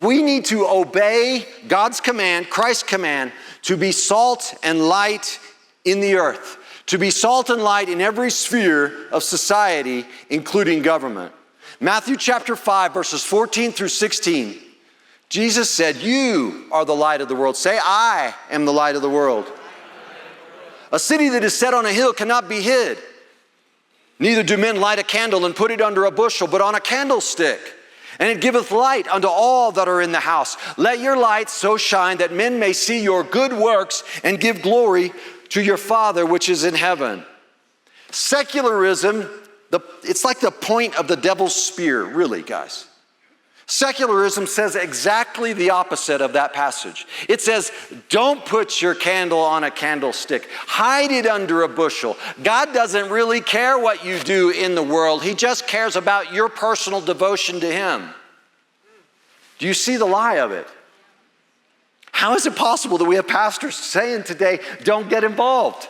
We need to obey God's command, Christ's command, to be salt and light in the earth, to be salt and light in every sphere of society, including government. Matthew chapter 5, verses 14 through 16, Jesus said, "You are the light of the world." Say, "I am the light of the world." A city that is set on a hill cannot be hid. Neither do men light a candle and put it under a bushel, but on a candlestick, and it giveth light unto all that are in the house. Let your light so shine that men may see your good works and give glory to your Father which is in heaven. Secularism, it's like the point of the devil's spear, really, guys. Secularism says exactly the opposite of that passage. It says, don't put your candle on a candlestick. Hide it under a bushel. God doesn't really care what you do in the world. He just cares about your personal devotion to Him. Do you see the lie of it? How is it possible that we have pastors saying today, don't get involved?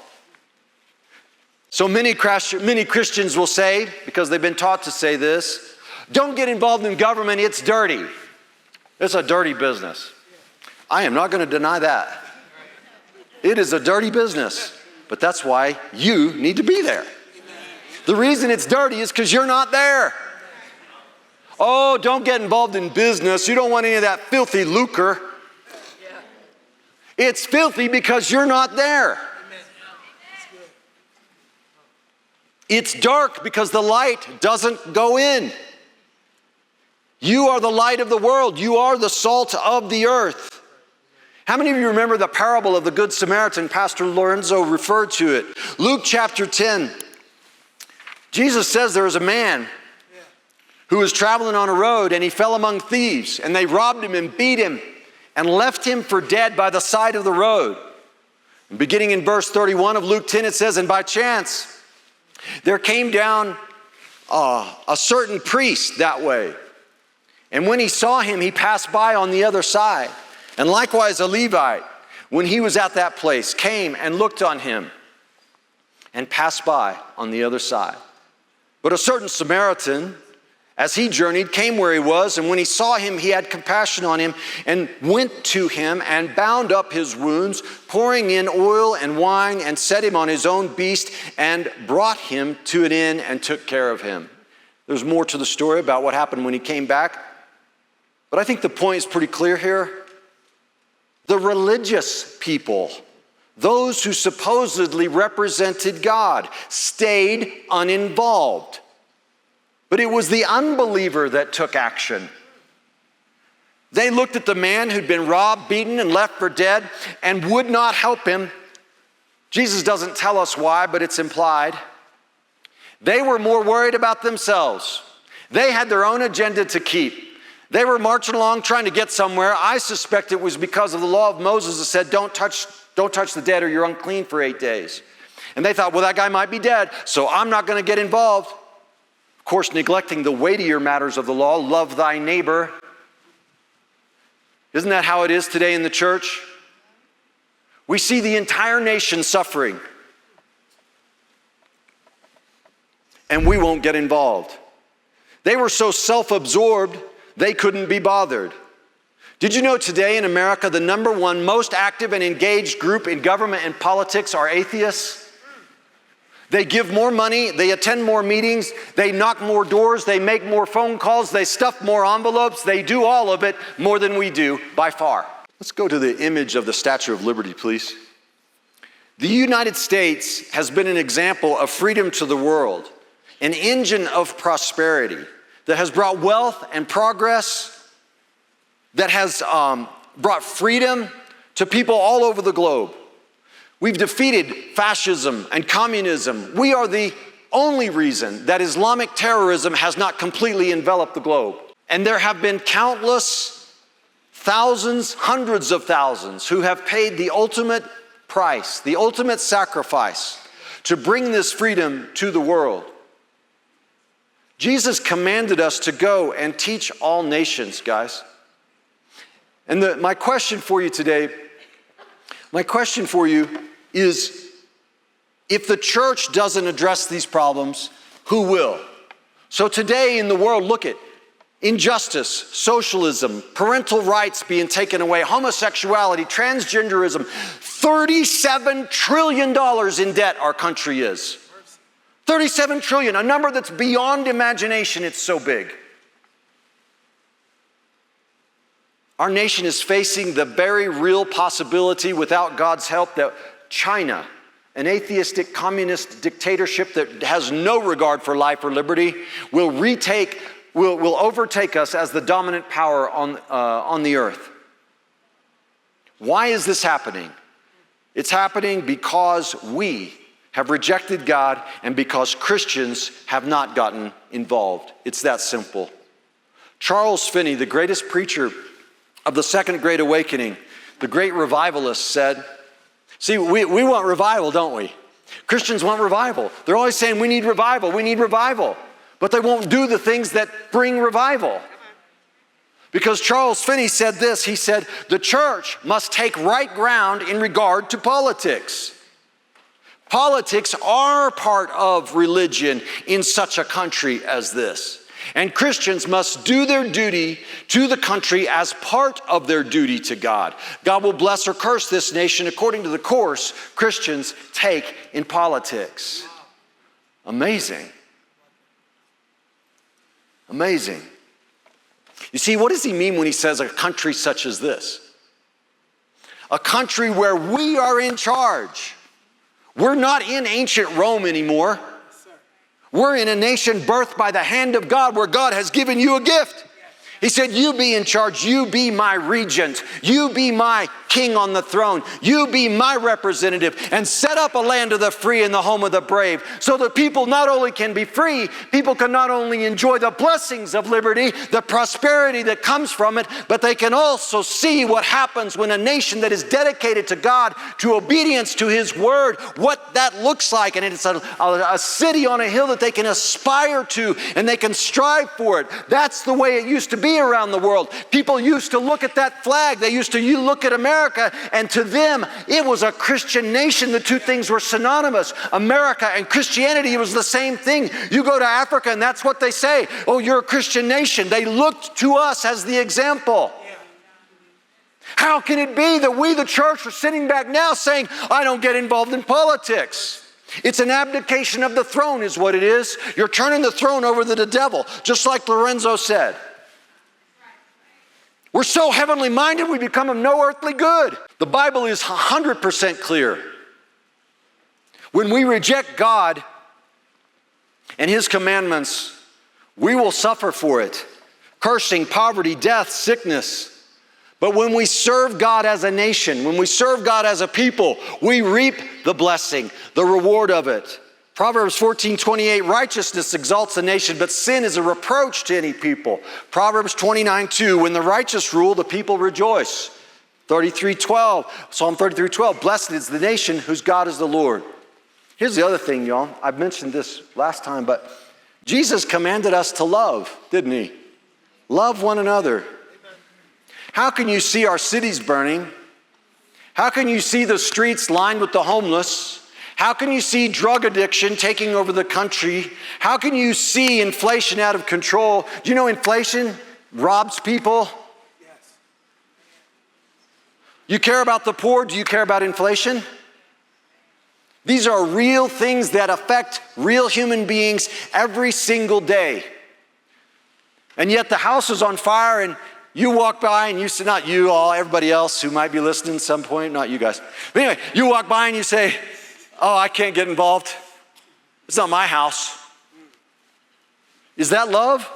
So many Christians will say, because they've been taught to say this, don't get involved in government, it's dirty. It's a dirty business. I am not going to deny that. It is a dirty business, but that's why you need to be there. The reason it's dirty is because you're not there. Oh, don't get involved in business. You don't want any of that filthy lucre. It's filthy because you're not there. It's dark because the light doesn't go in. You are the light of the world. You are the salt of the earth. How many of you remember the parable of the Good Samaritan? Pastor Lorenzo referred to it. Luke chapter 10. Jesus says there was a man who was traveling on a road, and he fell among thieves, and they robbed him and beat him and left him for dead by the side of the road. And beginning in verse 31 of Luke 10, it says, and by chance there came down a certain priest that way. And when he saw him, he passed by on the other side. And likewise a Levite, when he was at that place, came and looked on him and passed by on the other side. But a certain Samaritan, as he journeyed, came where he was, and when he saw him, he had compassion on him and went to him and bound up his wounds, pouring in oil and wine, and set him on his own beast and brought him to an inn and took care of him. There's more to the story about what happened when he came back. But I think the point is pretty clear here. The religious people, those who supposedly represented God, stayed uninvolved. But it was the unbeliever that took action. They looked at the man who'd been robbed, beaten, and left for dead and would not help him. Jesus doesn't tell us why, but it's implied. They were more worried about themselves. They had their own agenda to keep. They were marching along trying to get somewhere. I suspect it was because of the law of Moses that said, don't touch the dead or you're unclean for 8 days. And they thought, well, that guy might be dead, so I'm not going to get involved. Of course, neglecting the weightier matters of the law, love thy neighbor. Isn't that how it is today in the church? We see the entire nation suffering, and we won't get involved. They were so self-absorbed, they couldn't be bothered. Did you know today in America, the number one most active and engaged group in government and politics are atheists? They give more money, they attend more meetings, they knock more doors, they make more phone calls, they stuff more envelopes, they do all of it more than we do by far. Let's go to the image of the Statue of Liberty, please. The United States has been an example of freedom to the world, an engine of prosperity that has brought wealth and progress, that has brought freedom to people all over the globe. We've defeated fascism and communism. We are the only reason that Islamic terrorism has not completely enveloped the globe. And there have been countless thousands, hundreds of thousands who have paid the ultimate price, the ultimate sacrifice to bring this freedom to the world. Jesus commanded us to go and teach all nations, guys. And my question for you today, is, if the church doesn't address these problems, who will? So today in the world, look at injustice, socialism, parental rights being taken away, homosexuality, transgenderism. $37 trillion in debt our country is. 37 trillion, a number that's beyond imagination. It's so big. Our nation is facing the very real possibility, without God's help, that China, an atheistic communist dictatorship that has no regard for life or liberty, will overtake us as the dominant power on the earth. Why is this happening? It's happening because we have rejected God and because Christians have not gotten involved. It's that simple. Charles Finney, the greatest preacher of the Second Great Awakening, the great revivalist, said, see, we want revival, don't we? Christians want revival. They're always saying, we need revival, we need revival. But they won't do the things that bring revival. Because Charles Finney said this, he said, the church must take right ground in regard to politics. Politics are part of religion in such a country as this. And Christians must do their duty to the country as part of their duty to God. God will bless or curse this nation according to the course Christians take in politics. Amazing. Amazing. You see, what does he mean when he says a country such as this? A country where we are in charge. We're not in ancient Rome anymore. We're in a nation birthed by the hand of God, where God has given you a gift. He said, you be in charge. You be my regent. You be my king on the throne. You be my representative, and set up a land of the free and the home of the brave, so that people not only can be free, people can not only enjoy the blessings of liberty, the prosperity that comes from it, but they can also see what happens when a nation that is dedicated to God, to obedience to His word, what that looks like. And it's a city on a hill that they can aspire to, and they can strive for it. That's the way it used to be around the world. People used to look at that flag. They used to look at America, and to them, it was a Christian nation. The two things were synonymous. America and Christianity was the same thing. You go to Africa, and that's what they say. Oh, you're a Christian nation. They looked to us as the example. How can it be that we, the church, are sitting back now saying, I don't get involved in politics? It's an abdication of the throne is what it is. You're turning the throne over to the devil, just like Lorenzo said. We're so heavenly minded, we become of no earthly good. The Bible is 100% clear. When we reject God and His commandments, we will suffer for it. Cursing, poverty, death, sickness. But when we serve God as a nation, when we serve God as a people, we reap the blessing, the reward of it. Proverbs 14:28, righteousness exalts a nation, but sin is a reproach to any people. Proverbs 29:2, when the righteous rule, the people rejoice. 33:12, Psalm 33:12, blessed is the nation whose God is the Lord. Here's the other thing, y'all. I mentioned this last time, but Jesus commanded us to love, didn't He? Love one another. How can you see our cities burning? How can you see the streets lined with the homeless? How can you see drug addiction taking over the country? How can you see inflation out of control? Do you know inflation robs people? Yes. You care about the poor? Do you care about inflation? These are real things that affect real human beings every single day. And yet the house is on fire, and you walk by and you say, not you, all, everybody else who might be listening at some point, not you guys. But anyway, you walk by and you say, oh, I can't get involved. It's not my house. Is that love?